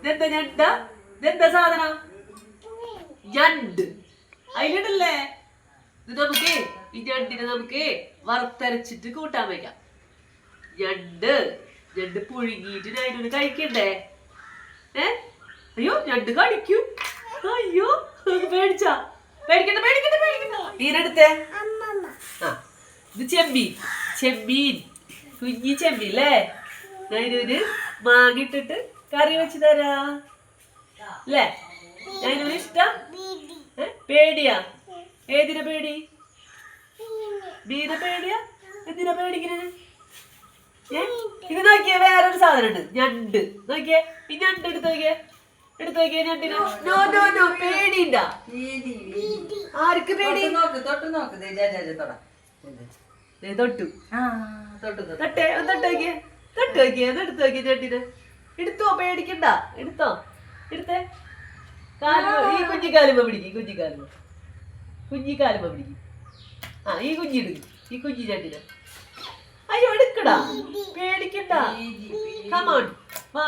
ഇതെന്താ ഞണ്ട? ഇതെന്താ സാധനം? ഞണ്ട്. അതിലിടല്ലേ? ഇത് നമുക്ക് ഈ ഞണ്ടിനെ നമുക്ക് വറുത്തരച്ചിട്ട് കൂട്ടാൻ വയ്ക്കാം. ഞണ്ട് പുഴുങ്ങിയിട്ട് അതിനൊന്ന് കഴിക്കണ്ടേ? അയ്യോ ഞണ്ട് കടിക്കും. അയ്യോ പേടിച്ചാ? പേടിക്കണ്ട. തീരെടുത്തേ. ഇത് ചെമ്മീൻ കുഞ്ഞി ചെമ്മീൻ അല്ലേ? ഞാനൊരു മാങ്ങ ഇട്ടിട്ട് കറി വെച്ച് തരാ അല്ലേ? ഞാനൊരു ഇഷ്ടം. പേടിയാ? ഏതിനെ പേടി? മീനെ പേടിയാ? എന്തിനാ പേടിക്കുന്നത്? ഇത് നോക്കിയേ, വേറൊരു സാധനം ഉണ്ട്, ഞണ്ട്. നോക്കിയേ, ഈ ഞണ്ട് എടുത്ത് നോക്കിയേ ഞണ്ടിന്. നോ പേടിയില്ല. ആർക്ക് പേടി? തൊട്ടു നോക്കിയേ ഞണ്ടിന്. എടുത്തോ, പേടിക്കണ്ട. എടുത്തേ. ഈ കുഞ്ഞിക്കാലുമ്പോ പിടിക്കും. കുഞ്ഞിക്കാലുമ്പോ പിടിക്കും. ഈ കുഞ്ഞിടുക്കും. ഈ കുഞ്ഞി ഞണ്ടിന്. അയ്യോ എടുക്കടാ, പേടിക്കണ്ട. കമോൺ വാ.